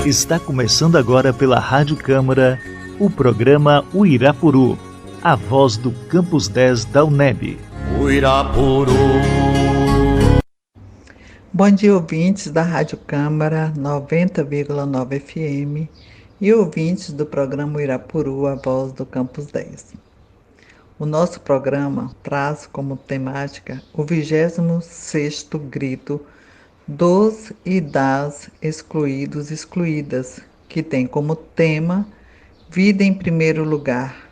Está começando agora pela Rádio Câmara o programa Uirapuru, a voz do Campus 10 da UNEB. Uirapuru. Bom dia, ouvintes da Rádio Câmara 90,9 FM e ouvintes do programa Uirapuru, a voz do Campus 10. O nosso programa traz como temática o 26º grito dos e das excluídos e excluídas, que tem como tema vida em primeiro lugar.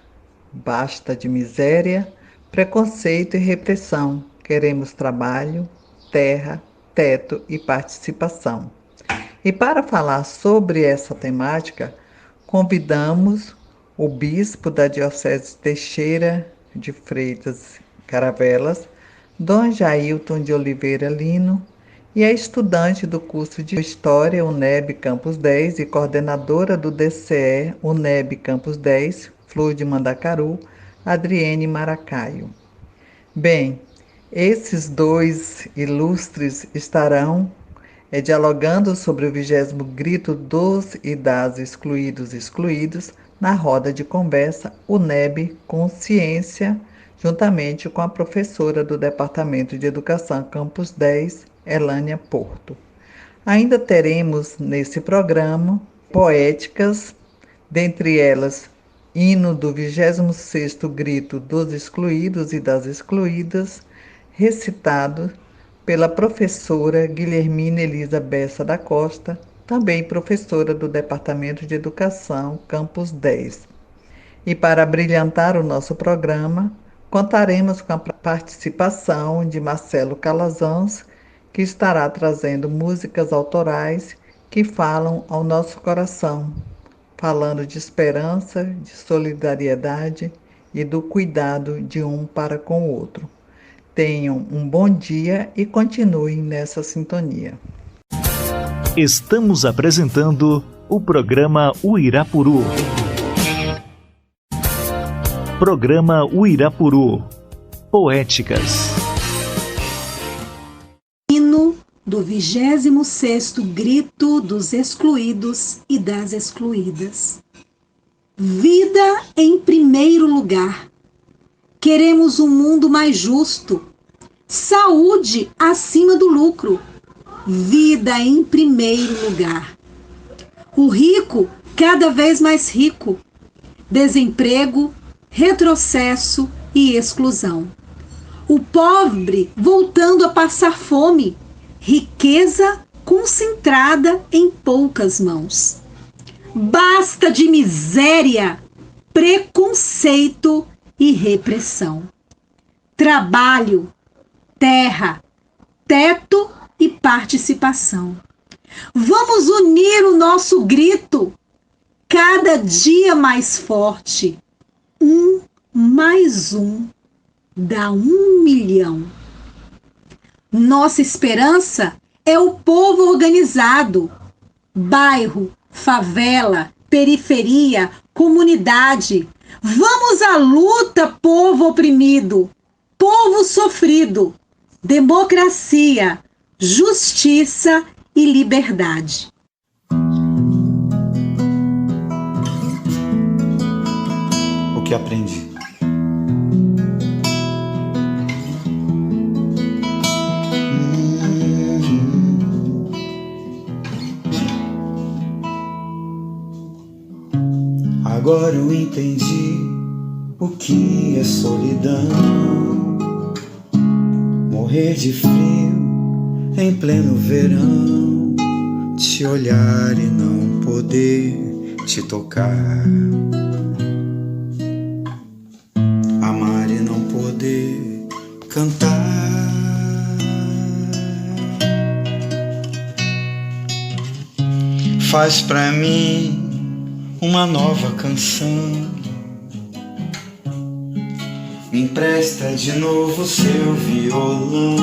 Basta de miséria, preconceito e repressão. Queremos trabalho, terra, teto e participação. E para falar sobre essa temática, convidamos o bispo da Diocese de Teixeira de Freitas Caravelas, Dom Jailton de Oliveira Lino, e a estudante do curso de História UNEB Campus 10 e coordenadora do DCE UNEB Campus 10, Flor de Mandacaru, Adriene Maracaio. Bem, esses dois ilustres estarão dialogando sobre o 20º grito dos e das excluídos e excluídos na roda de conversa UNEB Consciência, juntamente com a professora do Departamento de Educação Campus 10, Elânia Porto. Ainda teremos nesse programa poéticas, dentre elas hino do 26º grito dos excluídos e das excluídas, recitado pela professora Guilhermina Elisa Bessa da Costa, também professora do Departamento de Educação Campus 10. E para brilhantar o nosso programa, contaremos com a participação de Marcelo Calazans, que estará trazendo músicas autorais que falam ao nosso coração, falando de esperança, de solidariedade e do cuidado de um para com o outro. Tenham um bom dia e continuem nessa sintonia. Estamos apresentando o programa Uirapuru. Programa Uirapuru. Poéticas. Hino do 26º grito dos excluídos e das excluídas. Vida em primeiro lugar. Queremos um mundo mais justo. Saúde acima do lucro. Vida em primeiro lugar. O rico cada vez mais rico. Desemprego, retrocesso e exclusão. O pobre voltando a passar fome. Riqueza concentrada em poucas mãos. Basta de miséria, preconceito e repressão. Trabalho, terra, teto e participação. Vamos unir o nosso grito, cada dia mais forte. 1 mais 1 dá 1 milhão. Nossa esperança é o povo organizado. Bairro, favela, periferia, comunidade. Vamos à luta, povo oprimido, povo sofrido. Democracia, justiça e liberdade. O que aprendi? Agora eu entendi o que é solidão. Morrer de frio em pleno verão, te olhar e não poder te tocar, amar e não poder cantar. Faz pra mim uma nova canção, me empresta de novo seu violão,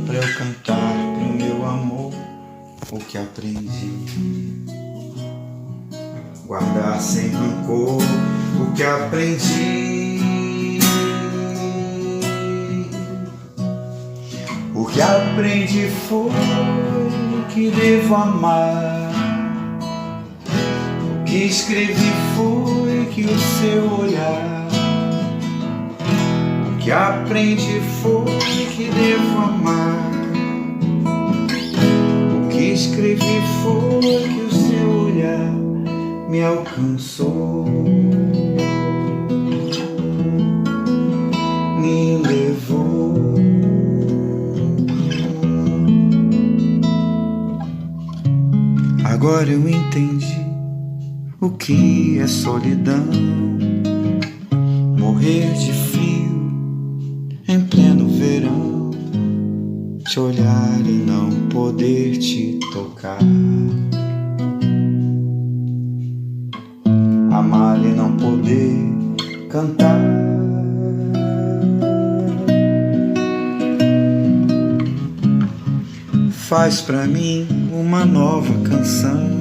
pra eu cantar pro meu amor o que aprendi, guardar sem rancor o que aprendi. O que aprendi foi que devo amar que escrevi foi que o seu olhar, o que aprendi foi que devo amar, o que escrevi foi que o seu olhar me alcançou, me levou. Agora eu entendi o que é solidão, morrer de frio em pleno verão, te olhar e não poder te tocar, amar e não poder cantar. Faz pra mim uma nova canção,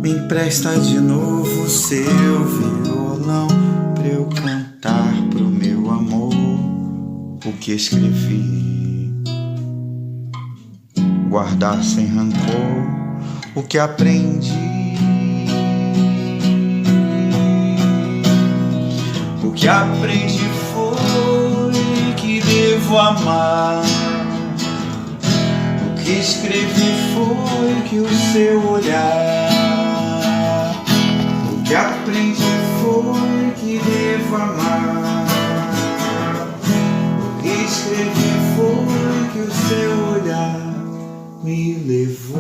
me empresta de novo o seu violão, pra eu cantar pro meu amor o que escrevi, guardar sem rancor o que aprendi, o que aprendi foi que devo amar, o que escrevi foi que o seu olhar, o que aprendi foi que devo amar, o que escrevi foi que o seu olhar me levou,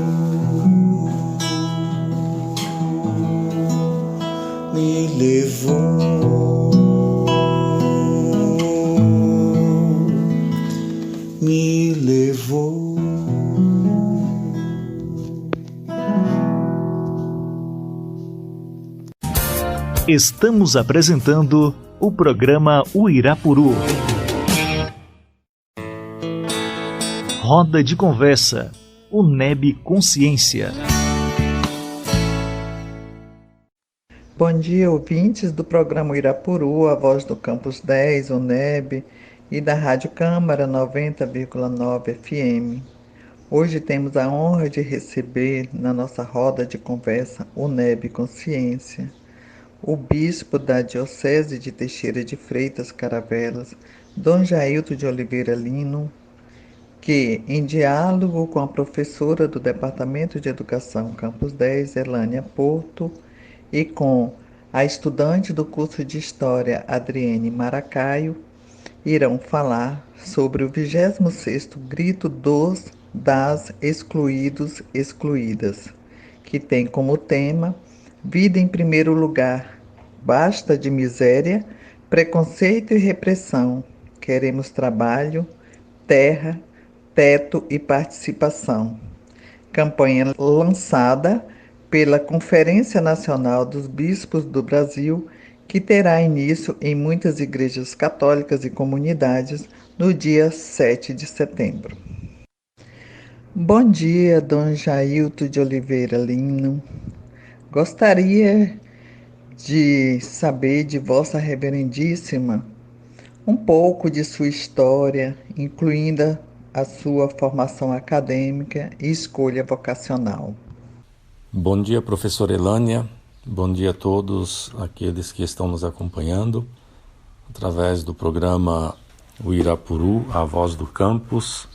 me levou, me levou. Estamos apresentando o programa Uirapuru. Roda de conversa, UNEB Consciência. Bom dia, ouvintes do programa Uirapuru, a voz do Campus 10, UNEB, e da Rádio Câmara 90,9 FM. Hoje temos a honra de receber na nossa roda de conversa UNEB Consciência o bispo da Diocese de Teixeira de Freitas Caravelas, Dom Jailton de Oliveira Lino, que, em diálogo com a professora do Departamento de Educação Campus 10, Elânia Porto, e com a estudante do curso de História, Adriene Maracaio, irão falar sobre o 26º Grito das Excluídos Excluídas, que tem como tema Vida em primeiro lugar, basta de miséria, preconceito e repressão, queremos trabalho, terra, teto e participação. Campanha lançada pela Conferência Nacional dos Bispos do Brasil, que terá início em muitas igrejas católicas e comunidades no dia 7 de setembro. Bom dia, Dom Jailton de Oliveira Lino. Gostaria de saber de Vossa Reverendíssima um pouco de sua história, incluindo a sua formação acadêmica e escolha vocacional. Bom dia, professora Elânia. Bom dia a todos aqueles que estão nos acompanhando através do programa Uirapuru, a voz do campus,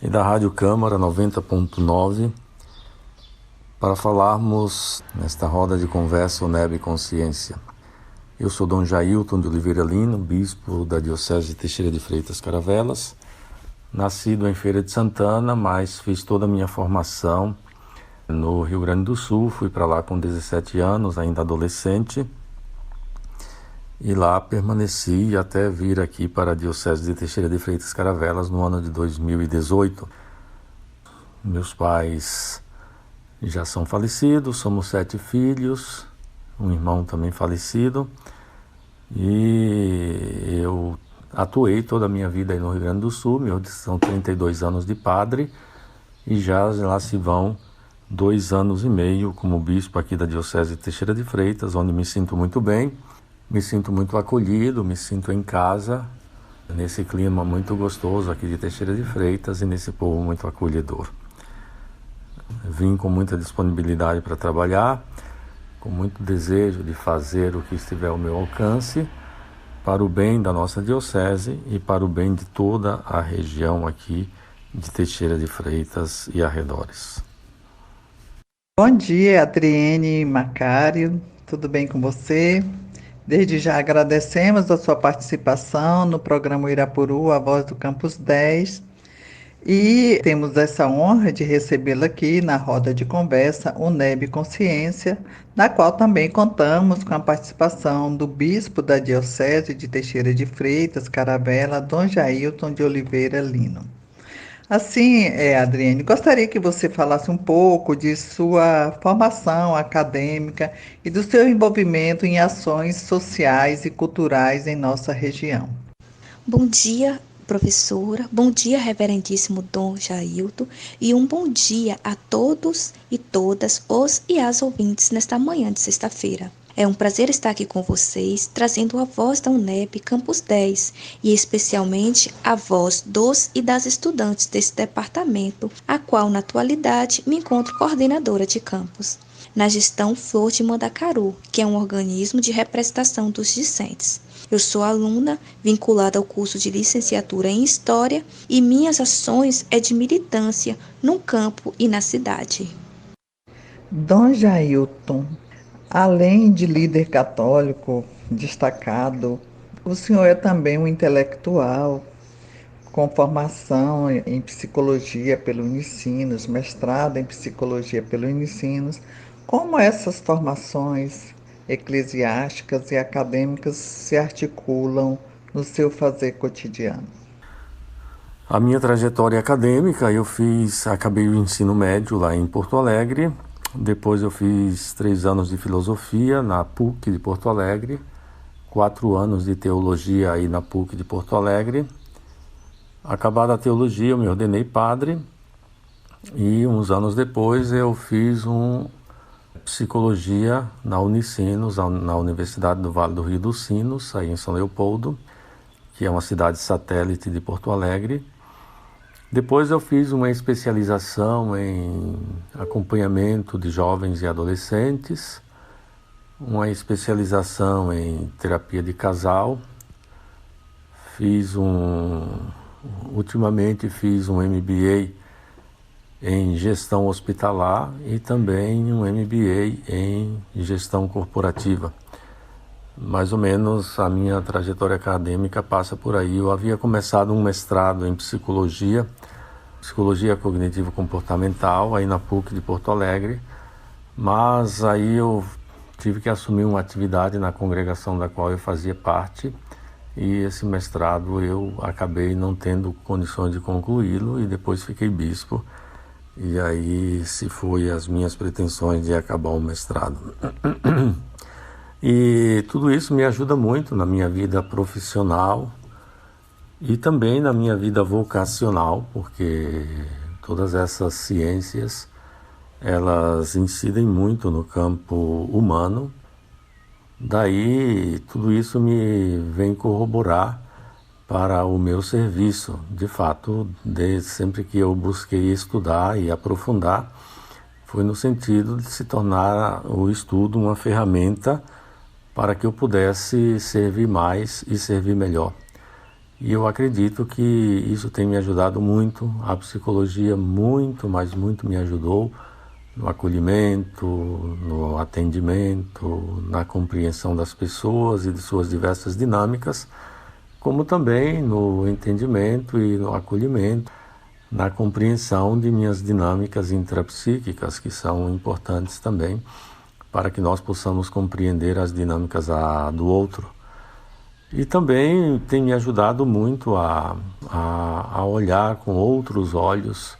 e da Rádio Câmara 90.9, para falarmos nesta roda de conversa UNEB Consciência. Eu sou Dom Jailton de Oliveira Lino, bispo da Diocese de Teixeira de Freitas Caravelas, nascido em Feira de Santana, mas fiz toda a minha formação no Rio Grande do Sul. Fui para lá com 17 anos, ainda adolescente, e lá permaneci até vir aqui para a Diocese de Teixeira de Freitas Caravelas no ano de 2018. Meus pais já são falecidos, somos 7 filhos, um irmão também falecido, e eu atuei toda a minha vida aí no Rio Grande do Sul. São 32 anos de padre, e já lá se vão 2 anos e meio como bispo aqui da Diocese de Teixeira de Freitas, onde me sinto muito bem, me sinto muito acolhido, me sinto em casa, nesse clima muito gostoso aqui de Teixeira de Freitas e nesse povo muito acolhedor. Vim com muita disponibilidade para trabalhar, com muito desejo de fazer o que estiver ao meu alcance, para o bem da nossa diocese e para o bem de toda a região aqui de Teixeira de Freitas e arredores. Bom dia, Adriene Macário, tudo bem com você? Desde já agradecemos a sua participação no programa Irapuru, A Voz do Campus 10, e temos essa honra de recebê-la aqui na roda de conversa UNEB Consciência, na qual também contamos com a participação do bispo da Diocese de Teixeira de Freitas, Caravela, Dom Jailton de Oliveira Lino. Assim, Adriane, gostaria que você falasse um pouco de sua formação acadêmica e do seu envolvimento em ações sociais e culturais em nossa região. Bom dia, professora. Bom dia, reverendíssimo Dom Jailton. E um bom dia a todos e todas os e as ouvintes nesta manhã de sexta-feira. É um prazer estar aqui com vocês, trazendo a voz da UNEB Campus 10 e especialmente a voz dos e das estudantes desse departamento, a qual na atualidade me encontro coordenadora de campus, na gestão Flor de Mandacaru, que é um organismo de representação dos discentes. Eu sou aluna vinculada ao curso de licenciatura em História e minhas ações é de militância no campo e na cidade. Dom Jailton, além de líder católico destacado, o senhor é também um intelectual com formação em psicologia pelo Unicinos, mestrado em psicologia pelo Unicinos. Como essas formações eclesiásticas e acadêmicas se articulam no seu fazer cotidiano? A minha trajetória acadêmica, acabei o ensino médio lá em Porto Alegre. Depois eu fiz 3 anos de filosofia na PUC de Porto Alegre, 4 anos de teologia aí na PUC de Porto Alegre. Acabada a teologia, eu me ordenei padre e uns anos depois eu fiz psicologia na Unicinos, na Universidade do Vale do Rio dos Sinos, aí em São Leopoldo, que é uma cidade satélite de Porto Alegre. Depois eu fiz uma especialização em acompanhamento de jovens e adolescentes, uma especialização em terapia de casal, ultimamente fiz um MBA em gestão hospitalar e também um MBA em gestão corporativa. Mais ou menos a minha trajetória acadêmica passa por aí. Eu havia começado um mestrado em psicologia cognitivo-comportamental, aí na PUC de Porto Alegre, mas aí eu tive que assumir uma atividade na congregação da qual eu fazia parte, e esse mestrado eu acabei não tendo condições de concluí-lo, e depois fiquei bispo, e aí se foi as minhas pretensões de acabar o mestrado. E tudo isso me ajuda muito na minha vida profissional e também na minha vida vocacional, porque todas essas ciências, elas incidem muito no campo humano. Daí, tudo isso me vem corroborar para o meu serviço. De fato, desde sempre que eu busquei estudar e aprofundar, foi no sentido de se tornar o estudo uma ferramenta para que eu pudesse servir mais e servir melhor. E eu acredito que isso tem me ajudado muito. A psicologia muito, mas muito me ajudou no acolhimento, no atendimento, na compreensão das pessoas e de suas diversas dinâmicas, como também no entendimento e no acolhimento, na compreensão de minhas dinâmicas intrapsíquicas, que são importantes também, para que nós possamos compreender as dinâmicas do outro. E também tem me ajudado muito a olhar com outros olhos,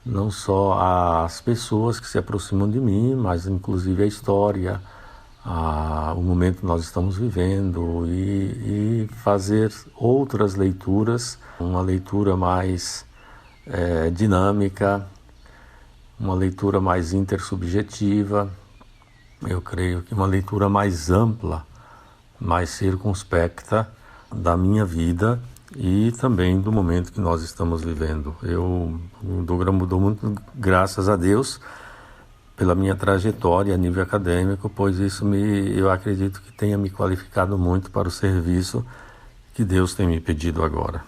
não só as pessoas que se aproximam de mim, mas inclusive a história, o momento que nós estamos vivendo, e fazer outras leituras, uma leitura mais dinâmica, uma leitura mais intersubjetiva. Eu creio que uma leitura mais ampla, mais circunspecta da minha vida e também do momento que nós estamos vivendo. Eu dou muito graças a Deus pela minha trajetória a nível acadêmico, pois isso eu acredito que tenha me qualificado muito para o serviço que Deus tem me pedido agora.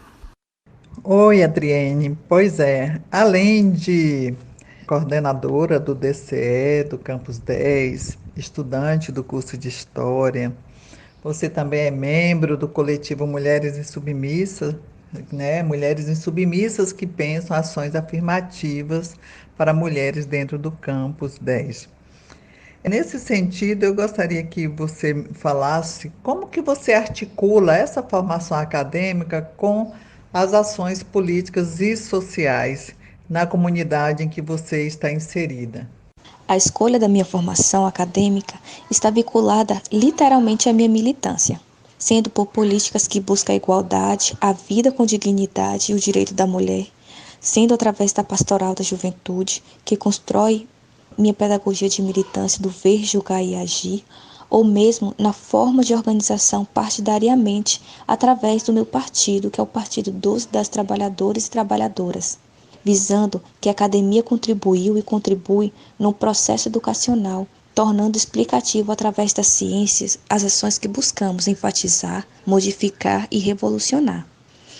Oi, Adriene. Pois é, além de coordenadora do DCE, do Campus 10, estudante do curso de História, você também é membro do coletivo Mulheres Insubmissas, né? Mulheres Insubmissas que pensam ações afirmativas para mulheres dentro do Campus 10. Nesse sentido, eu gostaria que você falasse como que você articula essa formação acadêmica com as ações políticas e sociais na comunidade em que você está inserida. A escolha da minha formação acadêmica está vinculada literalmente à minha militância, sendo por políticas que buscam a igualdade, a vida com dignidade e o direito da mulher, sendo através da pastoral da juventude, que constrói minha pedagogia de militância do ver, julgar e agir, ou mesmo na forma de organização partidariamente através do meu partido, que é o Partido das Trabalhadores e Trabalhadoras, visando que a academia contribuiu e contribui no processo educacional, tornando explicativo através das ciências as ações que buscamos enfatizar, modificar e revolucionar.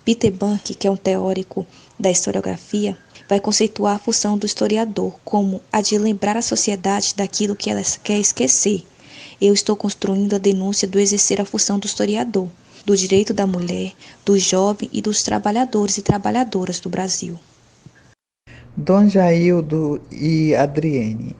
Peter Bank, que é um teórico da historiografia, vai conceituar a função do historiador como a de lembrar a sociedade daquilo que ela quer esquecer. Eu estou construindo a denúncia do exercer a função do historiador, do direito da mulher, do jovem e dos trabalhadores e trabalhadoras do Brasil. Dom Jaildo e Adriene,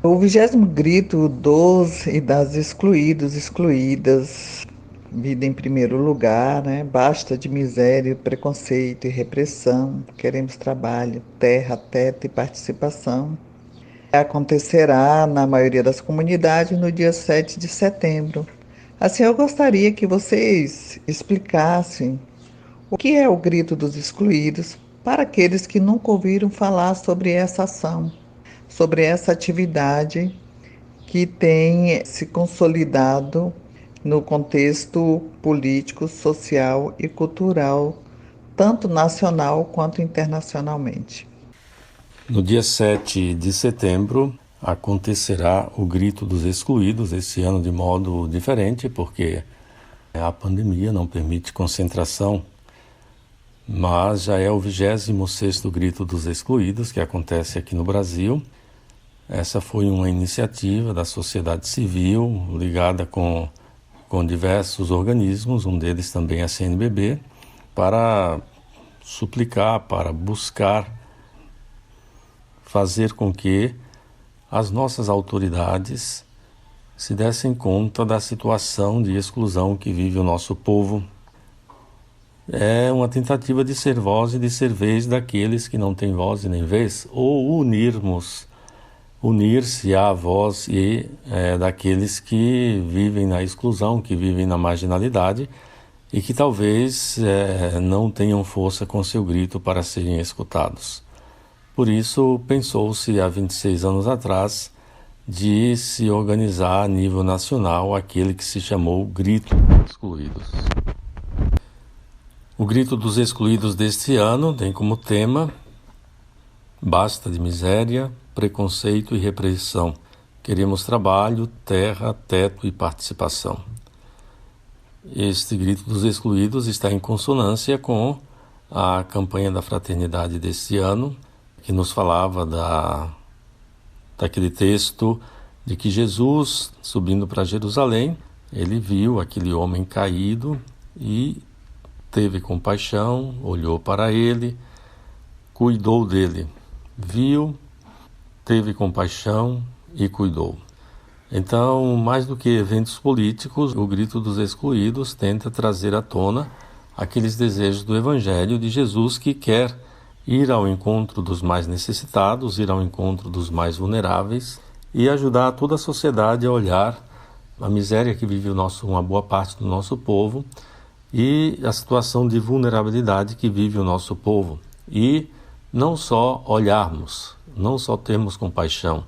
o 20º grito dos e das excluídas, vida em primeiro lugar, né? Basta de miséria, preconceito e repressão, queremos trabalho, terra, teto e participação. Acontecerá na maioria das comunidades no dia 7 de setembro. Assim, eu gostaria que vocês explicassem o que é o Grito dos Excluídos para aqueles que nunca ouviram falar sobre essa ação, sobre essa atividade que tem se consolidado no contexto político, social e cultural, tanto nacional quanto internacionalmente. No dia 7 de setembro acontecerá o Grito dos Excluídos, esse ano de modo diferente, porque a pandemia não permite concentração, mas já é o 26º Grito dos Excluídos que acontece aqui no Brasil. Essa foi uma iniciativa da sociedade civil ligada com diversos organismos, um deles também a CNBB, para suplicar, para buscar fazer com que as nossas autoridades se dessem conta da situação de exclusão que vive o nosso povo. É uma tentativa de ser voz e de ser vez daqueles que não têm voz e nem vez, ou unir-se à voz e daqueles que vivem na exclusão, que vivem na marginalidade e que talvez não tenham força com seu grito para serem escutados. Por isso, pensou-se há 26 anos atrás de se organizar a nível nacional aquele que se chamou Grito dos Excluídos. O Grito dos Excluídos deste ano tem como tema Basta de miséria, preconceito e repressão. Queremos trabalho, terra, teto e participação. Este Grito dos Excluídos está em consonância com a campanha da fraternidade deste ano, que nos falava daquele texto de que Jesus, subindo para Jerusalém, ele viu aquele homem caído e teve compaixão, olhou para ele, cuidou dele, viu, teve compaixão e cuidou. Então, mais do que eventos políticos, o Grito dos Excluídos tenta trazer à tona aqueles desejos do Evangelho de Jesus que quer ir ao encontro dos mais necessitados, ir ao encontro dos mais vulneráveis e ajudar toda a sociedade a olhar a miséria que vive uma boa parte do nosso povo e a situação de vulnerabilidade que vive o nosso povo. E não só olharmos, não só termos compaixão,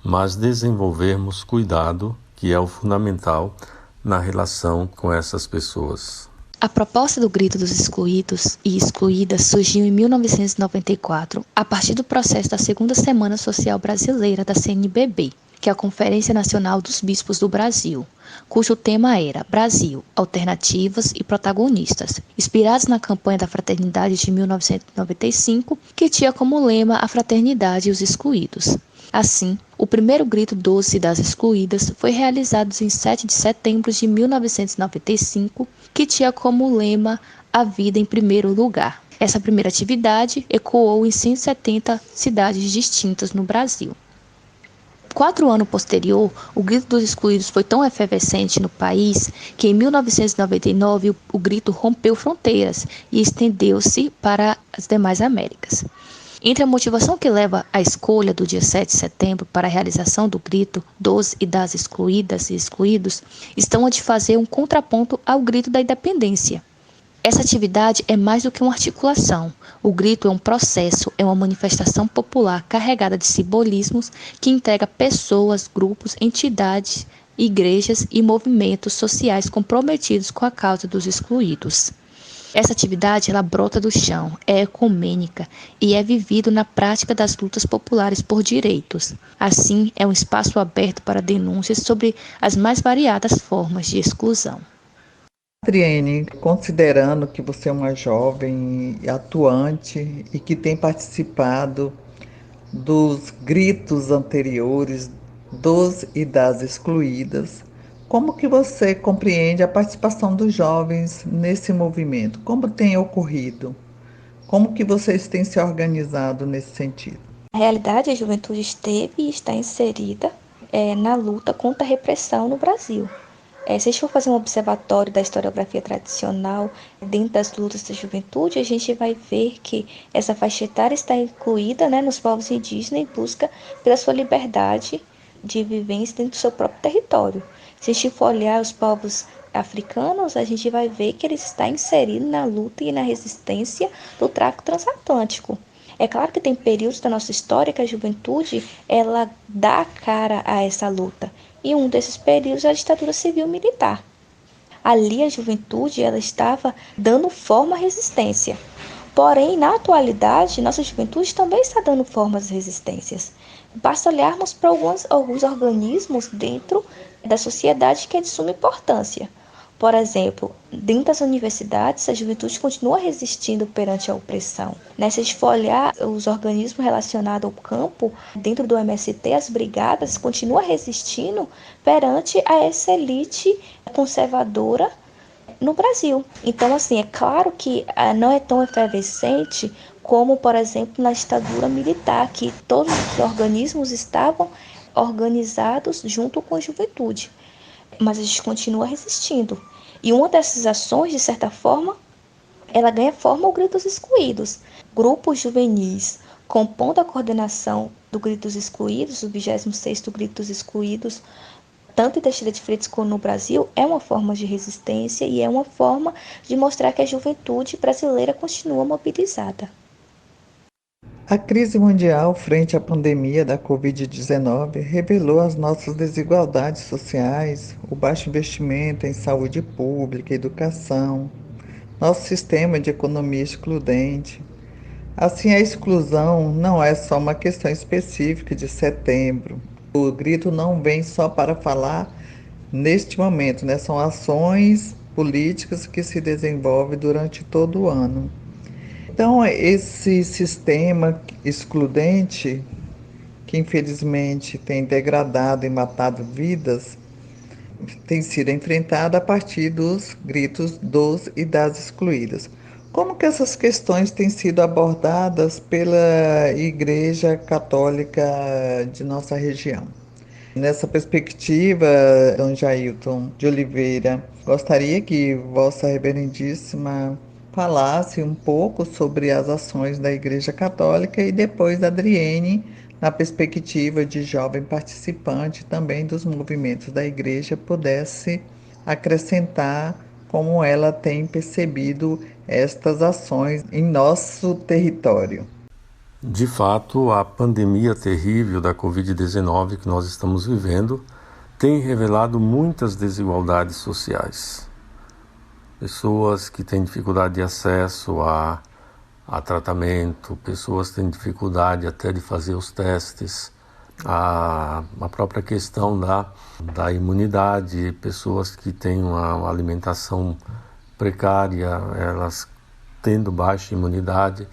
mas desenvolvermos cuidado, que é o fundamental na relação com essas pessoas. A proposta do Grito dos Excluídos e Excluídas surgiu em 1994, a partir do processo da Segunda Semana Social Brasileira da CNBB, que é a Conferência Nacional dos Bispos do Brasil, cujo tema era Brasil, Alternativas e Protagonistas, inspirados na campanha da Fraternidade de 1995, que tinha como lema a fraternidade e os excluídos. Assim, o primeiro Grito dos e das Excluídas foi realizado em 7 de setembro de 1995, que tinha como lema a vida em primeiro lugar. Essa primeira atividade ecoou em 170 cidades distintas no Brasil. 4 anos posterior, o Grito dos Excluídos foi tão efervescente no país que em 1999 o grito rompeu fronteiras e estendeu-se para as demais Américas. Entre a motivação que leva à escolha do dia 7 de setembro para a realização do Grito dos e das Excluídas e Excluídos estão a de fazer um contraponto ao Grito da Independência. Essa atividade é mais do que uma articulação. O grito é um processo, é uma manifestação popular carregada de simbolismos que integra pessoas, grupos, entidades, igrejas e movimentos sociais comprometidos com a causa dos excluídos. Essa atividade ela brota do chão, é ecumênica e é vivido na prática das lutas populares por direitos. Assim, é um espaço aberto para denúncias sobre as mais variadas formas de exclusão. Adriene, considerando que você é uma jovem atuante e que tem participado dos gritos anteriores dos e das excluídas, como que você compreende a participação dos jovens nesse movimento? Como tem ocorrido? Como que vocês têm se organizado nesse sentido? Na realidade, a juventude esteve e está inserida na luta contra a repressão no Brasil. Se a gente for fazer um observatório da historiografia tradicional dentro das lutas da juventude, a gente vai ver que essa faixa etária está incluída, nos povos indígenas em busca pela sua liberdade de vivência dentro do seu próprio território. Se a gente for olhar os povos africanos, a gente vai ver que eles estão inseridos na luta e na resistência do tráfico transatlântico. É claro que tem períodos da nossa história que a juventude ela dá cara a essa luta. E um desses períodos é a ditadura civil-militar. Ali a juventude ela estava dando forma à resistência. Porém, na atualidade, nossa juventude também está dando forma às resistências. Basta olharmos para alguns organismos dentro da sociedade que é de suma importância. Por exemplo, dentro das universidades, a juventude continua resistindo perante a opressão. Se a gente for olhar os organismos relacionados ao campo, dentro do MST, as brigadas continuam resistindo perante a essa elite conservadora no Brasil. Então, é claro que não é tão efervescente como, por exemplo, na ditadura militar, que todos os organismos estavam organizados junto com a juventude. Mas a gente continua resistindo. E uma dessas ações, de certa forma, ela ganha forma o Grito dos Excluídos. Grupos juvenis compondo a coordenação do Grito dos Excluídos, o 26º Grito dos Excluídos, tanto em Teixeira de Freitas como no Brasil, é uma forma de resistência e é uma forma de mostrar que a juventude brasileira continua mobilizada. A crise mundial frente à pandemia da Covid-19 revelou as nossas desigualdades sociais, o baixo investimento em saúde pública, educação, nosso sistema de economia excludente. Assim, a exclusão não é só uma questão específica de setembro. O grito não vem só para falar neste momento, São ações políticas que se desenvolvem durante todo o ano. Então, esse sistema excludente, que infelizmente tem degradado e matado vidas, tem sido enfrentado a partir dos gritos dos e das excluídas. Como que essas questões têm sido abordadas pela Igreja Católica de nossa região? Nessa perspectiva, Dom Jailton de Oliveira, gostaria que Vossa Reverendíssima falasse um pouco sobre as ações da Igreja Católica e depois Adriene, na perspectiva de jovem participante também dos movimentos da Igreja, pudesse acrescentar como ela tem percebido estas ações em nosso território. De fato, a pandemia terrível da Covid-19 que nós estamos vivendo tem revelado muitas desigualdades sociais. pessoas que têm dificuldade de acesso a tratamento, pessoas que têm dificuldade até de fazer os testes, a própria questão da imunidade, pessoas que têm uma alimentação precária, elas tendo baixa imunidade,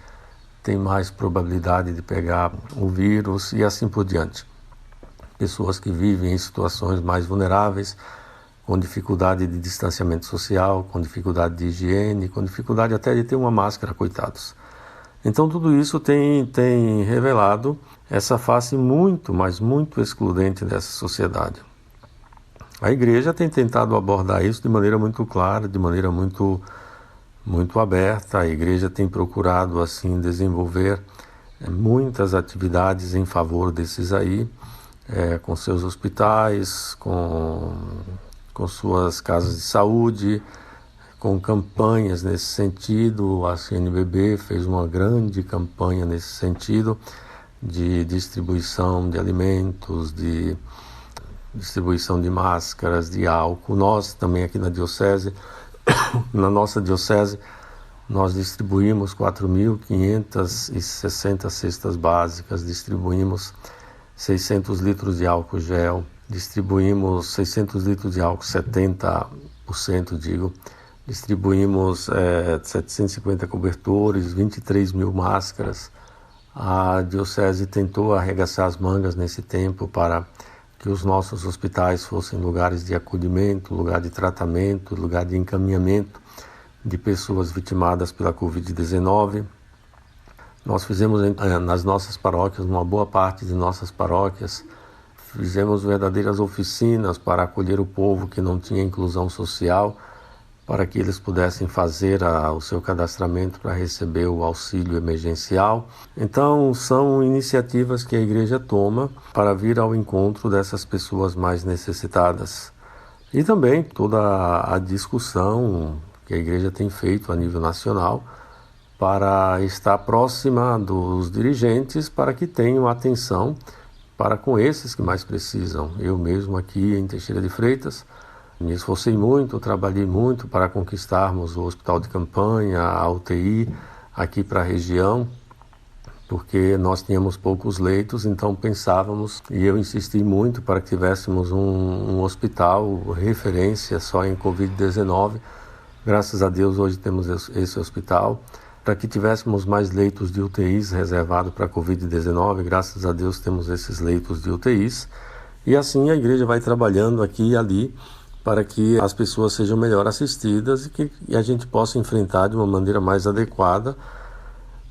têm mais probabilidade de pegar o vírus e assim por diante. Pessoas que vivem em situações mais vulneráveis, com dificuldade de distanciamento social, com dificuldade de higiene, com dificuldade até de ter uma máscara, coitados. Então tudo isso tem revelado essa face muito, mas muito excludente dessa sociedade. A igreja tem tentado abordar isso de maneira muito clara, de maneira muito aberta. A igreja tem procurado assim desenvolver muitas atividades em favor desses aí, com seus hospitais, com suas casas de saúde, com campanhas nesse sentido. A CNBB fez uma grande campanha nesse sentido de distribuição de alimentos, de distribuição de máscaras, de álcool. Nós também aqui na diocese, na nossa diocese, nós distribuímos 4.560 cestas básicas, distribuímos 600 litros de álcool gel, distribuímos 600 litros de álcool 70%, distribuímos 750 cobertores, 23 mil máscaras. A diocese tentou arregaçar as mangas nesse tempo para que os nossos hospitais fossem lugares de acolhimento, lugar de tratamento, lugar de encaminhamento de pessoas vitimadas pela Covid-19. Nós fizemos nas nossas paróquias, uma boa parte de nossas paróquias, fizemos verdadeiras oficinas para acolher o povo que não tinha inclusão social, para que eles pudessem fazer o seu cadastramento para receber o auxílio emergencial. Então, são iniciativas que a igreja toma para vir ao encontro dessas pessoas mais necessitadas. E também toda a discussão que a igreja tem feito a nível nacional para estar próxima dos dirigentes, para que tenham atenção para com esses que mais precisam. Eu mesmo aqui em Teixeira de Freitas me esforcei muito, trabalhei muito para conquistarmos o hospital de campanha, a UTI aqui para a região, porque nós tínhamos poucos leitos, então pensávamos, e eu insisti muito para que tivéssemos um hospital referência só em Covid-19. Graças a Deus hoje temos esse hospital. Para que tivéssemos mais leitos de UTIs reservados para a Covid-19, graças a Deus temos esses leitos de UTIs. E assim a igreja vai trabalhando aqui e ali para que as pessoas sejam melhor assistidas e que a gente possa enfrentar de uma maneira mais adequada,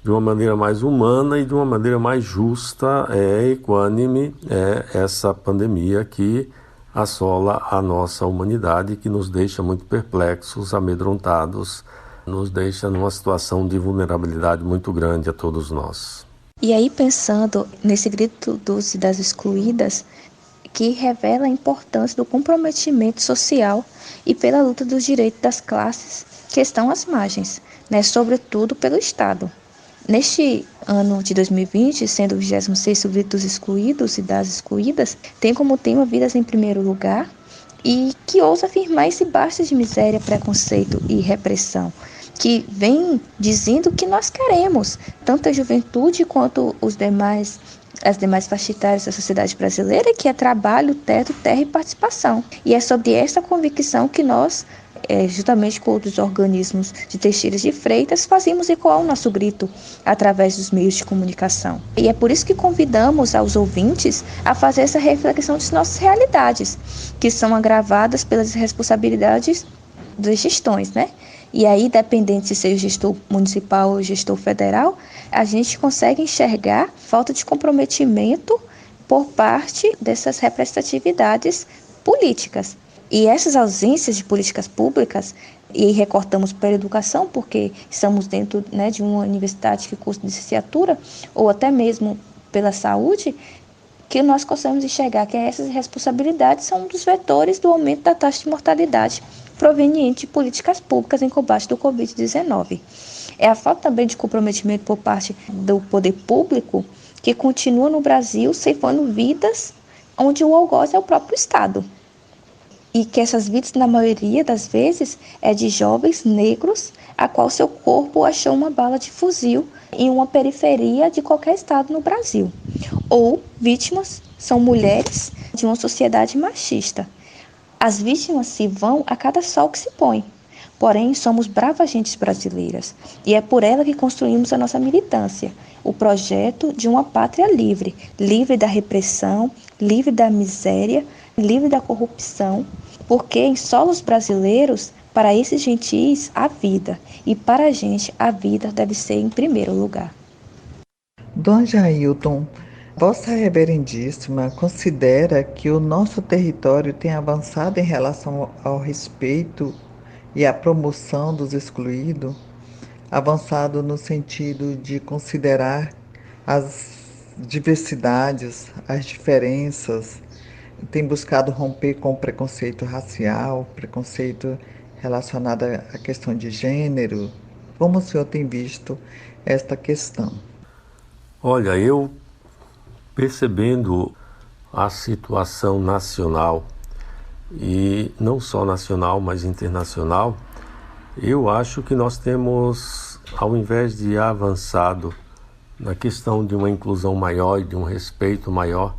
de uma maneira mais humana e de uma maneira mais justa, equânime, essa pandemia que assola a nossa humanidade, que nos deixa muito perplexos, amedrontados, nos deixa numa situação de vulnerabilidade muito grande a todos nós. E aí, pensando nesse grito dos e das excluídas, que revela a importância do comprometimento social e pela luta dos direitos das classes que estão às margens, sobretudo pelo Estado. Neste ano de 2020, sendo o 26º grito dos excluídos e das excluídas, tem como tema Vidas em Primeiro Lugar, e que ousa afirmar esse basta de miséria, preconceito e repressão, que vem dizendo que nós queremos, tanto a juventude quanto as demais faixas etárias da sociedade brasileira, que é trabalho, teto, terra e participação. E é sobre essa convicção que nós, juntamente com outros organismos de Teixeira de Freitas, fazemos ecoar o nosso grito através dos meios de comunicação. E é por isso que convidamos aos ouvintes a fazer essa reflexão de nossas realidades, que são agravadas pelas responsabilidades das gestões, E aí, dependente se seja gestor municipal ou gestor federal, a gente consegue enxergar falta de comprometimento por parte dessas representatividades políticas. E essas ausências de políticas públicas, e recortamos para a educação, porque estamos dentro de uma universidade que custa licenciatura, ou até mesmo pela saúde, que nós conseguimos enxergar que essas responsabilidades são um dos vetores do aumento da taxa de mortalidade proveniente de políticas públicas em combate do Covid-19. É a falta também de comprometimento por parte do poder público que continua no Brasil ceifando vidas onde o algoz é o próprio Estado. e que essas vidas, na maioria das vezes, é de jovens negros, a qual seu corpo achou uma bala de fuzil em uma periferia de qualquer estado no Brasil. Ou vítimas são mulheres de uma sociedade machista. As vítimas se vão a cada sol que se põe. Porém, somos bravas gentes brasileiras e é por ela que construímos a nossa militância, o projeto de uma pátria livre, livre da repressão, livre da miséria, livre da corrupção, porque em solos brasileiros, para esses gentis, há vida, e para a gente a vida deve ser em primeiro lugar. Dom Jailton, Vossa Reverendíssima considera que o nosso território tem avançado em relação ao respeito e à promoção dos excluídos? Avançado no sentido de considerar as diversidades, as diferenças, tem buscado romper com o preconceito racial, preconceito relacionado à questão de gênero. Como o senhor tem visto esta questão? Olha, eu percebendo a situação nacional, e não só nacional, mas internacional, eu acho que nós temos, ao invés de avançado na questão de uma inclusão maior e de um respeito maior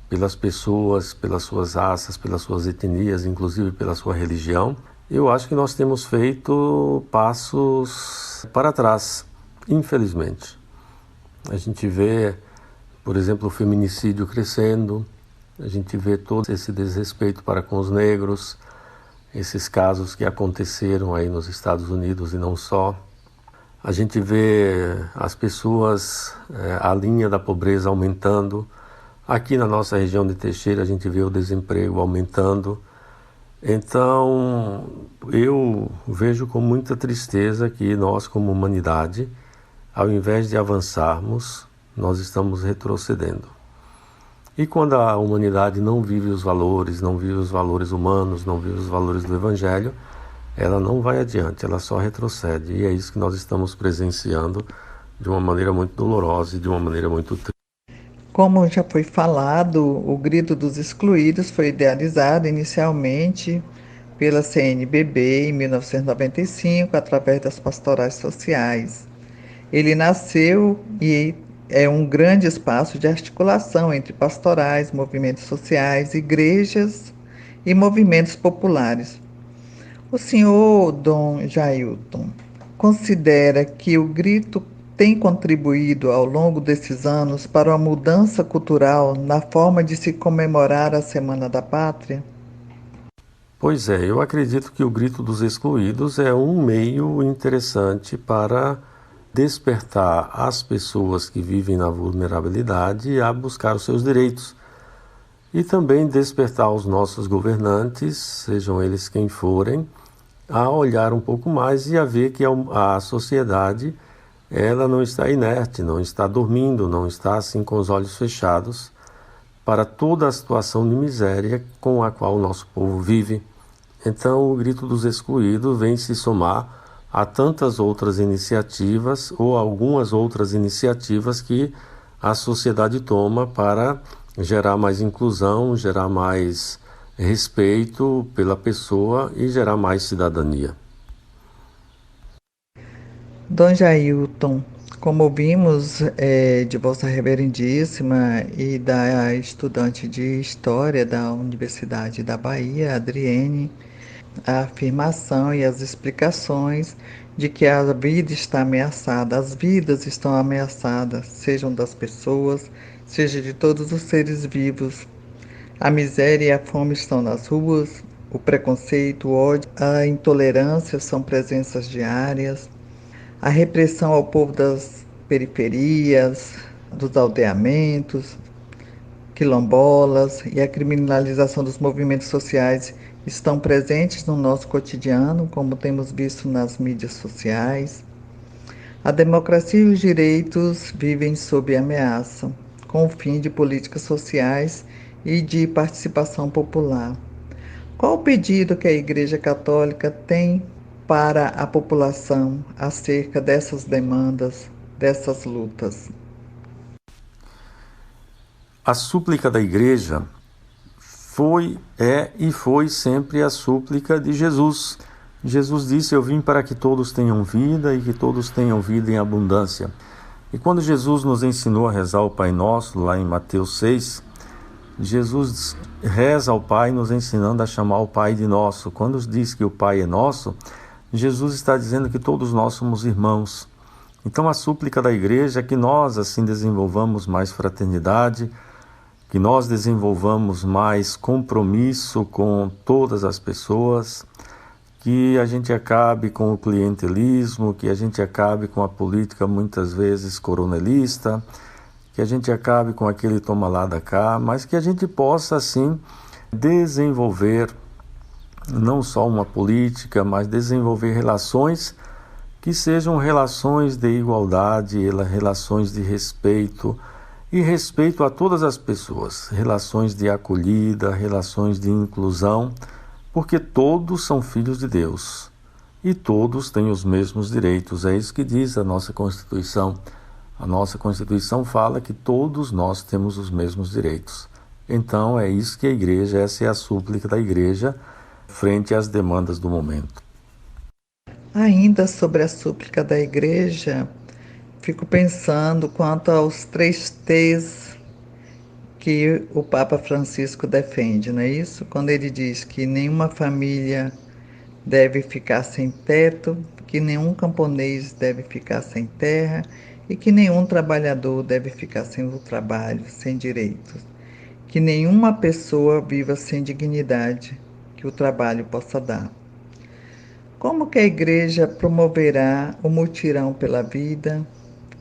pelas pessoas, pelas suas raças, pelas suas etnias, inclusive pela sua religião, eu acho que nós temos feito passos para trás, infelizmente. A gente vê, por exemplo, o feminicídio crescendo, a gente vê todo esse desrespeito para com os negros, esses casos que aconteceram aí nos Estados Unidos e não só. A gente vê as pessoas, a linha da pobreza aumentando. Aqui na nossa região de Teixeira a gente vê o desemprego aumentando. Então, eu vejo com muita tristeza que nós, como humanidade, ao invés de avançarmos, nós estamos retrocedendo. E quando a humanidade não vive os valores, não vive os valores humanos, não vive os valores do Evangelho, ela não vai adiante, ela só retrocede. E é isso que nós estamos presenciando de uma maneira muito dolorosa e de uma maneira muito triste. Como já foi falado, o Grito dos Excluídos foi idealizado inicialmente pela CNBB em 1995, através das pastorais sociais. Ele nasceu e é um grande espaço de articulação entre pastorais, movimentos sociais, igrejas e movimentos populares. O senhor, Dom Jailton, considera que o grito tem contribuído ao longo desses anos para uma mudança cultural na forma de se comemorar a Semana da Pátria? Pois é, eu acredito que o Grito dos Excluídos é um meio interessante para despertar as pessoas que vivem na vulnerabilidade a buscar os seus direitos e também despertar os nossos governantes, sejam eles quem forem, a olhar um pouco mais e a ver que a sociedade ela não está inerte, não está dormindo, não está assim com os olhos fechados para toda a situação de miséria com a qual o nosso povo vive. Então o Grito dos Excluídos vem se somar a tantas outras iniciativas ou algumas outras iniciativas que a sociedade toma para gerar mais inclusão, gerar mais respeito pela pessoa e gerar mais cidadania. Dom Jailton, como ouvimos de Vossa Reverendíssima e da estudante de História da Universidade da Bahia, Adriene, a afirmação e as explicações de que a vida está ameaçada, as vidas estão ameaçadas, sejam das pessoas, seja de todos os seres vivos. A miséria e a fome estão nas ruas, o preconceito, o ódio, a intolerância são presenças diárias, a repressão ao povo das periferias, dos aldeamentos, quilombolas e a criminalização dos movimentos sociais estão presentes no nosso cotidiano, como temos visto nas mídias sociais. A democracia e os direitos vivem sob ameaça, com o fim de políticas sociais e de participação popular. Qual o pedido que a Igreja Católica tem para a população acerca dessas demandas, dessas lutas? A súplica da Igreja foi sempre a súplica de Jesus. Jesus disse: eu vim para que todos tenham vida e que todos tenham vida em abundância. E quando Jesus nos ensinou a rezar o Pai Nosso, lá em Mateus 6, Jesus reza ao Pai nos ensinando a chamar o Pai de nosso. Quando diz que o Pai é nosso, Jesus está dizendo que todos nós somos irmãos. Então a súplica da igreja é que nós assim desenvolvamos mais fraternidade, que nós desenvolvamos mais compromisso com todas as pessoas, que a gente acabe com o clientelismo, que a gente acabe com a política muitas vezes coronelista, que a gente acabe com aquele toma lá da cá, mas que a gente possa assim desenvolver não só uma política, mas desenvolver relações que sejam relações de igualdade, relações de respeito, e respeito a todas as pessoas, relações de acolhida, relações de inclusão, porque todos são filhos de Deus e todos têm os mesmos direitos. É isso que diz a nossa Constituição. A nossa Constituição fala que todos nós temos os mesmos direitos. Então é isso que a igreja, essa é a súplica da igreja frente às demandas do momento. Ainda sobre a súplica da igreja, fico pensando quanto aos 3 T's que o Papa Francisco defende, não é isso? Quando ele diz que nenhuma família deve ficar sem teto, que nenhum camponês deve ficar sem terra e que nenhum trabalhador deve ficar sem o trabalho, sem direitos, que nenhuma pessoa viva sem dignidade que o trabalho possa dar. Como que a igreja promoverá o mutirão pela vida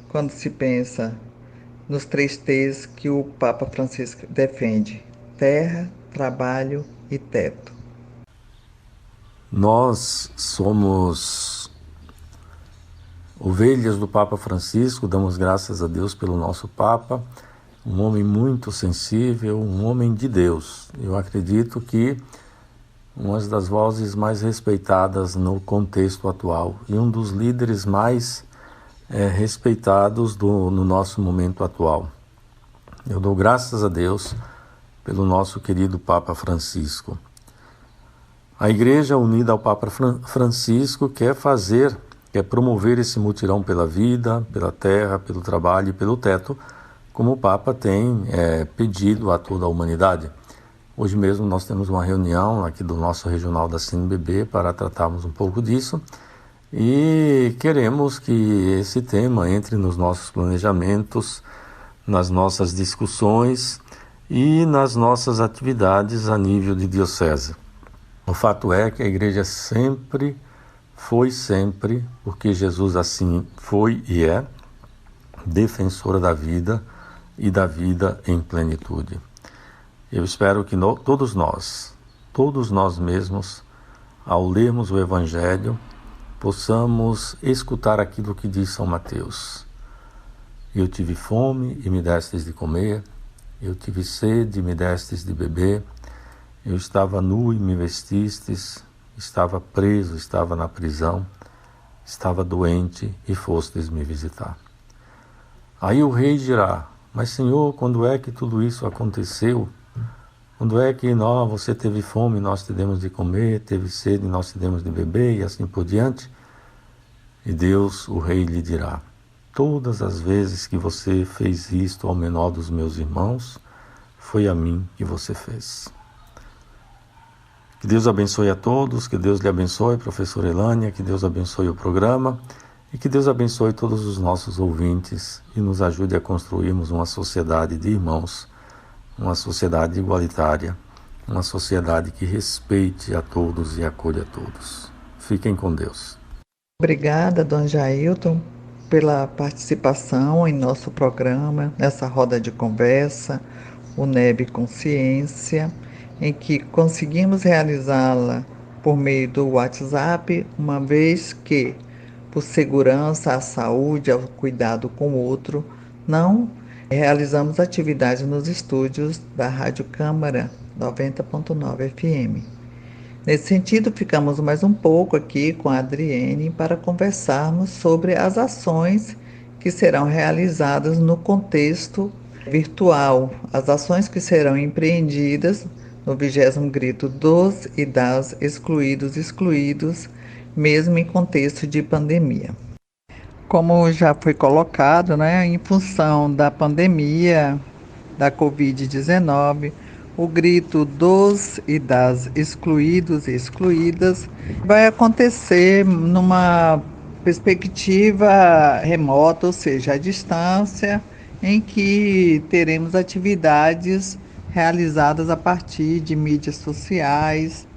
quando se pensa nos 3 T's que o Papa Francisco defende: terra, trabalho e teto? Nós somos ovelhas do Papa Francisco, damos graças a Deus pelo nosso Papa, um homem muito sensível, um homem de Deus. Eu acredito que uma das vozes mais respeitadas no contexto atual e um dos líderes mais respeitados no nosso momento atual. Eu dou graças a Deus pelo nosso querido Papa Francisco. A Igreja unida ao Papa Francisco quer promover esse mutirão pela vida, pela terra, pelo trabalho e pelo teto, como o Papa tem pedido a toda a humanidade. Hoje mesmo nós temos uma reunião aqui do nosso regional da CNBB para tratarmos um pouco disso e queremos que esse tema entre nos nossos planejamentos, nas nossas discussões e nas nossas atividades a nível de diocese. O fato é que a igreja sempre, porque Jesus assim foi e é, defensora da vida e da vida em plenitude. Eu espero que todos nós mesmos, ao lermos o Evangelho, possamos escutar aquilo que diz São Mateus. Eu tive fome e me destes de comer, eu tive sede e me destes de beber, eu estava nu e me vestistes, estava preso, estava na prisão, estava doente e fostes me visitar. Aí o rei dirá: mas Senhor, quando é que tudo isso aconteceu? Quando é que você teve fome e nós te demos de comer, teve sede e nós te demos de beber e assim por diante? E Deus, o rei, lhe dirá: todas as vezes que você fez isto ao menor dos meus irmãos, foi a mim que você fez. Que Deus abençoe a todos, que Deus lhe abençoe, professora Elânia, que Deus abençoe o programa e que Deus abençoe todos os nossos ouvintes e nos ajude a construirmos uma sociedade de irmãos, uma sociedade igualitária, uma sociedade que respeite a todos e acolha a todos. Fiquem com Deus. Obrigada, Dom Jailton, pela participação em nosso programa, nessa roda de conversa, o NEB Consciência, em que conseguimos realizá-la por meio do WhatsApp, uma vez que, por segurança à saúde, ao cuidado com o outro, não realizamos atividades nos estúdios da Rádio Câmara 90.9 FM. Nesse sentido, ficamos mais um pouco aqui com a Adriene para conversarmos sobre as ações que serão realizadas no contexto virtual, as ações que serão empreendidas no 20º grito dos e das excluídos, mesmo em contexto de pandemia. Como já foi colocado, né, em função da pandemia da Covid-19, o grito dos e das excluídos e excluídas vai acontecer numa perspectiva remota, ou seja, à distância, em que teremos atividades realizadas a partir de mídias sociais,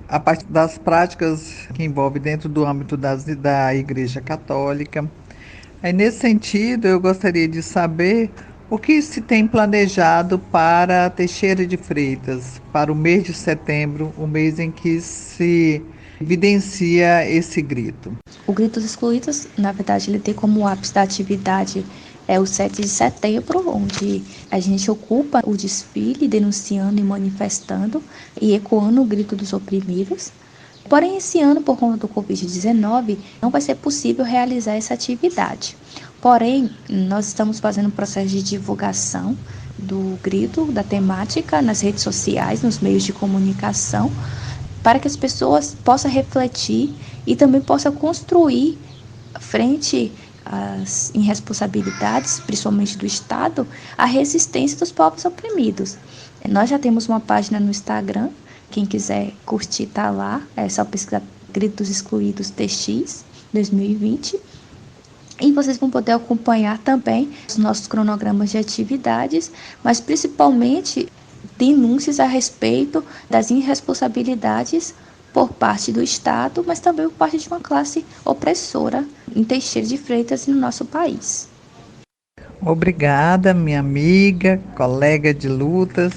a partir das práticas que envolvem dentro do âmbito da Igreja Católica. Aí, nesse sentido, eu gostaria de saber o que se tem planejado para Teixeira de Freitas, para o mês de setembro, o mês em que se evidencia esse grito. O Grito dos Excluídos, na verdade, ele tem como ápice da atividade o 7 de setembro, onde a gente ocupa o desfile denunciando e manifestando e ecoando o grito dos oprimidos. Porém, esse ano, por conta do Covid-19, não vai ser possível realizar essa atividade. Porém, nós estamos fazendo um processo de divulgação do grito, da temática, nas redes sociais, nos meios de comunicação, para que as pessoas possam refletir e também possam construir, frente às irresponsabilidades, principalmente do Estado, a resistência dos povos oprimidos. Nós já temos uma página no Instagram, quem quiser curtir está lá, é só pesquisar Gritos Excluídos TX 2020. E vocês vão poder acompanhar também os nossos cronogramas de atividades, mas principalmente denúncias a respeito das irresponsabilidades por parte do Estado, mas também por parte de uma classe opressora em Teixeira de Freitas e no nosso país. Obrigada, minha amiga, colega de lutas.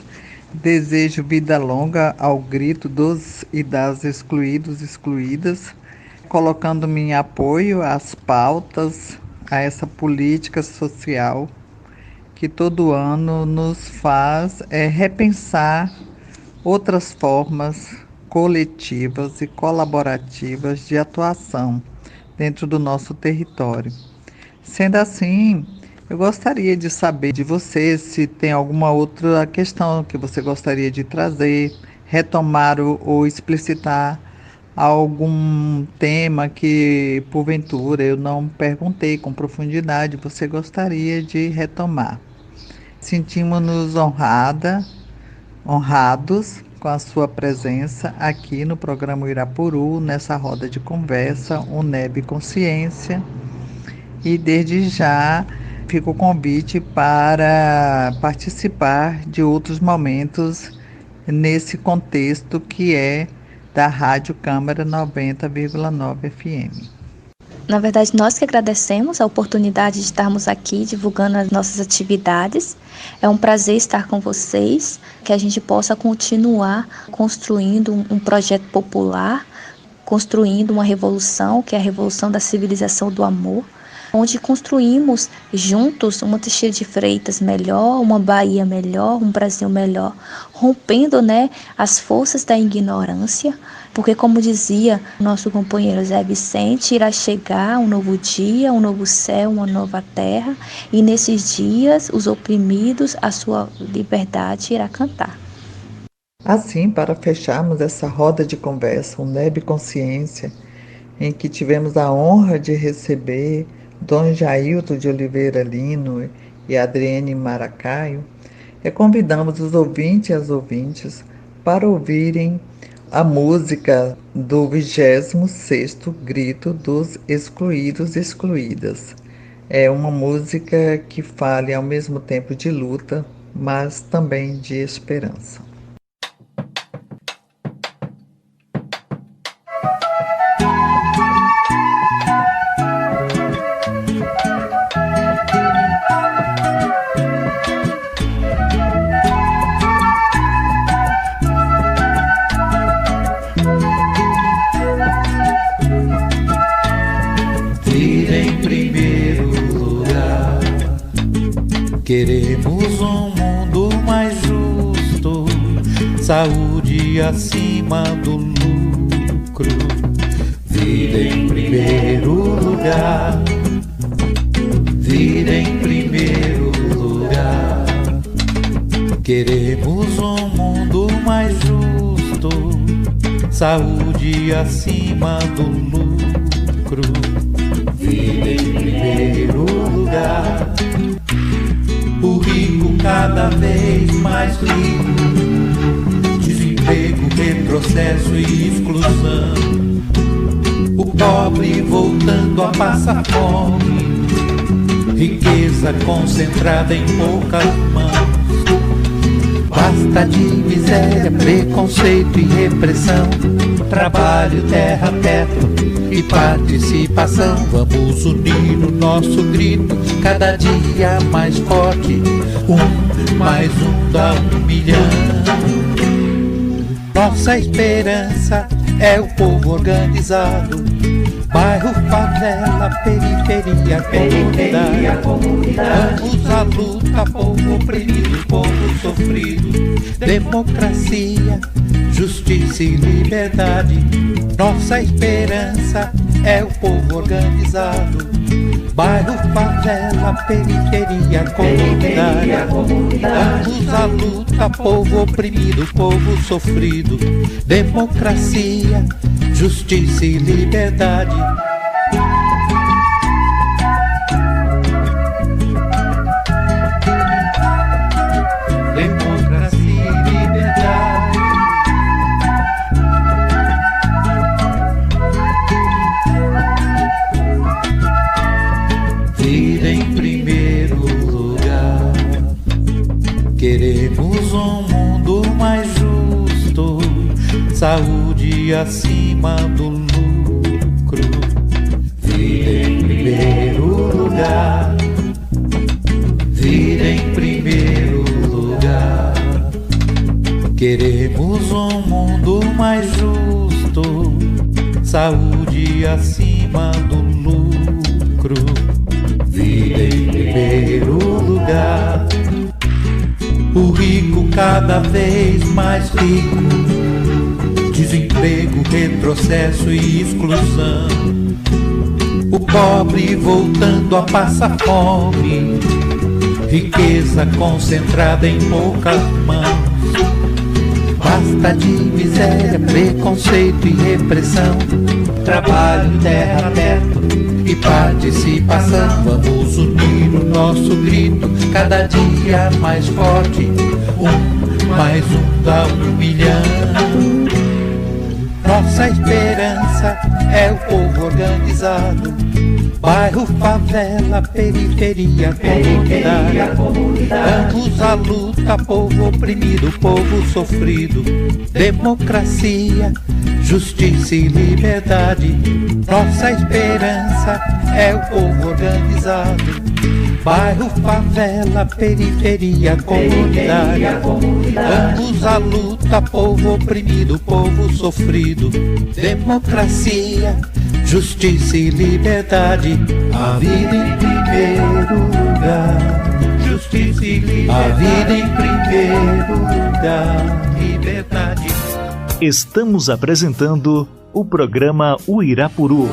Desejo vida longa ao grito dos e das excluídas, colocando-me em apoio às pautas, a essa política social que todo ano nos faz repensar outras formas coletivas e colaborativas de atuação dentro do nosso território. Sendo assim, eu gostaria de saber de você se tem alguma outra questão que você gostaria de trazer, retomar ou explicitar algum tema que, porventura, eu não perguntei com profundidade, você gostaria de retomar. Sentimos-nos honrados com a sua presença aqui no programa Irapuru, nessa roda de conversa, UNEB Consciência, e desde já fica o convite para participar de outros momentos nesse contexto que é da Rádio Câmara 90,9 FM. Na verdade, nós que agradecemos a oportunidade de estarmos aqui divulgando as nossas atividades. É um prazer estar com vocês, que a gente possa continuar construindo um projeto popular, construindo uma revolução, que é a revolução da civilização do amor, onde construímos juntos uma Teixeira de Freitas melhor, uma Bahia melhor, um Brasil melhor, rompendo, as forças da ignorância, porque, como dizia o nosso companheiro Zé Vicente, irá chegar um novo dia, um novo céu, uma nova terra, e nesses dias os oprimidos, a sua liberdade irá cantar. Assim, para fecharmos essa roda de conversa, UNEB Consciência, em que tivemos a honra de receber Dom Jailton de Oliveira Lino e Adriene Maracaio, convidamos os ouvintes e as ouvintes para ouvirem a música do 26º Grito dos Excluídos e Excluídas. É uma música que fala ao mesmo tempo de luta, mas também de esperança. Queremos um mundo mais justo, saúde acima do lucro, vida em primeiro lugar, vida em primeiro lugar. Queremos um mundo mais justo, saúde acima do lucro, vida em primeiro lugar, o rico cada vez mais rico, desemprego, retrocesso e exclusão, o pobre voltando a passar fome, riqueza concentrada em poucas mãos. Basta de miséria, preconceito e repressão, trabalho, terra, teto e participação. Vamos unir o nosso grito, cada dia mais forte, mais um dá 1 milhão. Nossa esperança é o povo organizado, bairro, favela, periferia, comunidade. Vamos à luta, povo oprimido, povo sofrido. Democracia, justiça e liberdade. Nossa esperança é o povo organizado, bairro, favela, periferia, comunidade. Vamos à luta, povo oprimido, povo sofrido. Democracia, justiça e liberdade. Democracia e liberdade. Vida em primeiro lugar. Queremos um mundo mais justo, saúde acima do lucro, vida em primeiro lugar, vida em primeiro lugar. Queremos um mundo mais justo, saúde acima do lucro, vida em primeiro lugar, o rico cada vez mais rico, desemprego, retrocesso e exclusão, o pobre voltando a passar fome, riqueza concentrada em poucas mãos. Basta de miséria, preconceito e repressão, trabalho, terra, teto e participação. Vamos unir o nosso grito, cada dia mais forte, mais um dá 1 milhão. Nossa esperança é o povo organizado, bairro, favela, periferia, comunidade. Vamos à luta, povo oprimido, povo sofrido. Democracia, justiça e liberdade. Nossa esperança é o povo organizado, bairro, favela, periferia, comunidade. Vamos à luta, povo oprimido, povo sofrido. Democracia, justiça e liberdade. A vida em primeiro lugar, justiça e liberdade. A vida em primeiro lugar, liberdade. Estamos apresentando o programa Uirapuru.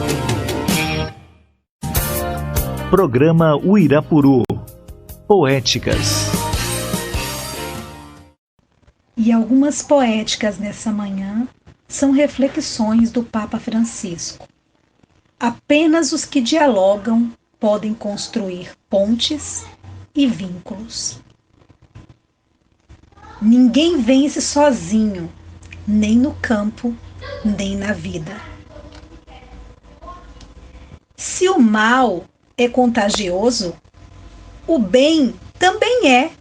Programa Uirapuru. Poéticas. E algumas poéticas nessa manhã são reflexões do Papa Francisco. Apenas os que dialogam podem construir pontes e vínculos. Ninguém vence sozinho, nem no campo, nem na vida. Se o mal é contagioso, o bem também é.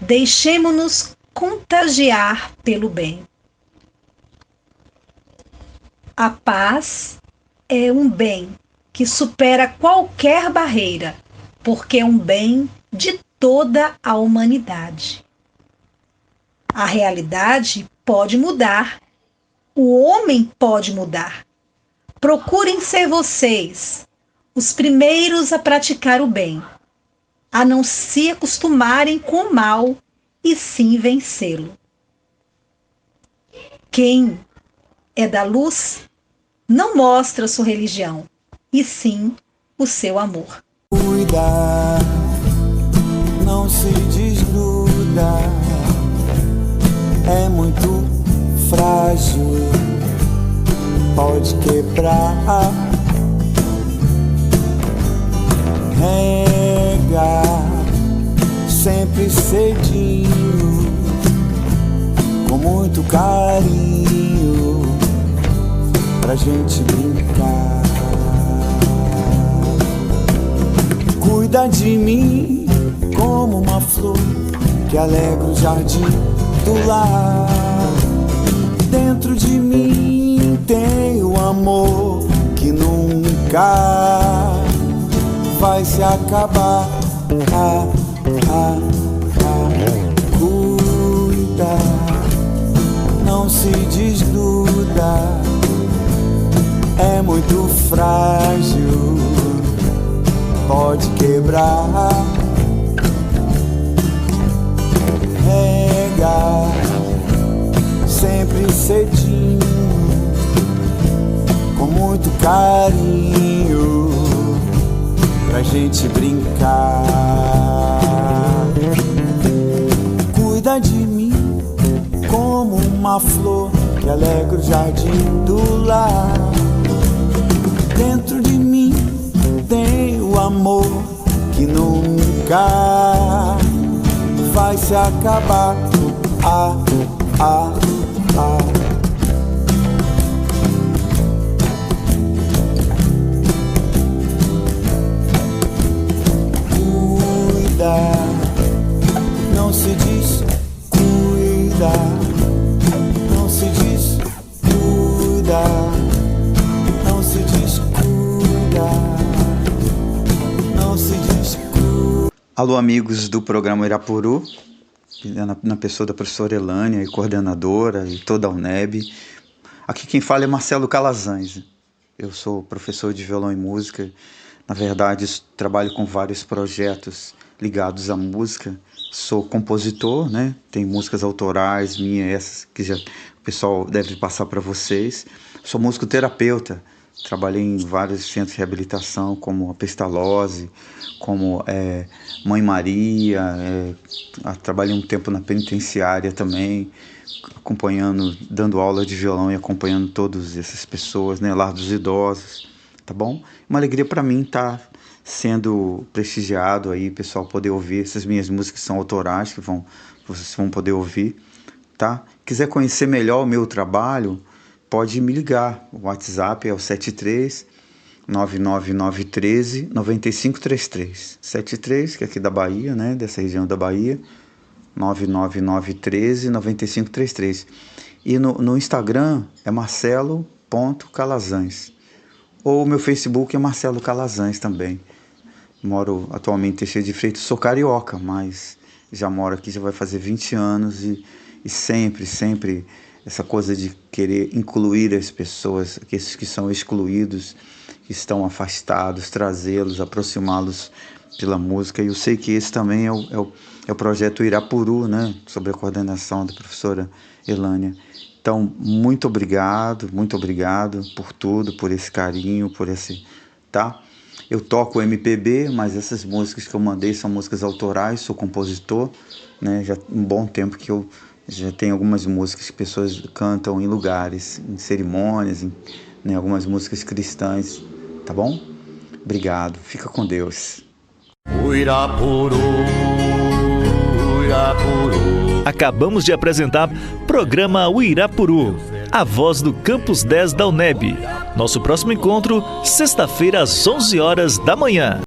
Deixemo-nos contagiar pelo bem. A paz é um bem que supera qualquer barreira, porque é um bem de toda a humanidade. A realidade pode mudar, o homem pode mudar. Procurem ser vocês os primeiros a praticar o bem, a não se acostumarem com o mal e sim vencê-lo. Quem é da luz não mostra sua religião, e sim o seu amor. Cuidar, não se desgruda é muito frágil, pode quebrar. Rega sempre cedinho, com muito carinho, pra gente brincar. Cuida de mim como uma flor que alegra o jardim do lar. Dentro de mim tem o amor que nunca vai se acabar. Cuida, não se desnuda, é muito frágil, pode quebrar. Rega sempre cedinho, com muito carinho, pra gente brincar. Cuida de mim como uma flor que alegra o jardim do lar. Dentro de mim tem o amor que nunca vai se acabar. Cuida, não se diz cuida, não se diz cuida, não se diz cuida, não se diz cuida. Alô, amigos do programa Irapuru, na pessoa da professora Elânia e coordenadora e toda a UNEB. Aqui quem fala é Marcelo Calazans. Eu sou professor de violão e música. Na verdade, trabalho com vários projetos ligados à música. Sou compositor, né? Tem músicas autorais minhas, essas que já o pessoal deve passar para vocês. Sou musicoterapeuta. Trabalhei em vários centros de reabilitação, como a Pestalozzi, como Mãe Maria. Trabalhei um tempo na penitenciária também, acompanhando, dando aula de violão e acompanhando todas essas pessoas, né? Lar dos idosos, tá bom? Uma alegria para mim estar sendo prestigiado aí, pessoal, poder ouvir essas minhas músicas que são autorais, que vocês vão poder ouvir, tá? Quiser conhecer melhor o meu trabalho, pode me ligar. O WhatsApp é o 7399913-9533. 73, que é aqui da Bahia, né? Dessa região da Bahia. 99913-9533. E no Instagram é marcelo.calazans. Ou o meu Facebook é Marcelo Calazans também. Moro atualmente em Teixeira de Freitas, sou carioca, mas já moro aqui, já vai fazer 20 anos e sempre essa coisa de querer incluir as pessoas, aqueles que são excluídos, que estão afastados, trazê-los, aproximá-los pela música. E eu sei que esse também é o projeto Irapuru, né? Sob a coordenação da professora Elânia. Então, muito obrigado por tudo, por esse carinho, por esse, tá? Eu toco MPB, mas essas músicas que eu mandei são músicas autorais, sou compositor, né? Já um bom tempo que eu já tenho algumas músicas que pessoas cantam em lugares, em cerimônias, né? Algumas músicas cristãs, tá bom? Obrigado, fica com Deus. Uirapuru. Acabamos de apresentar programa Uirapuru, a voz do Campus 10 da UNEB. Nosso próximo encontro, sexta-feira às 11 horas da manhã.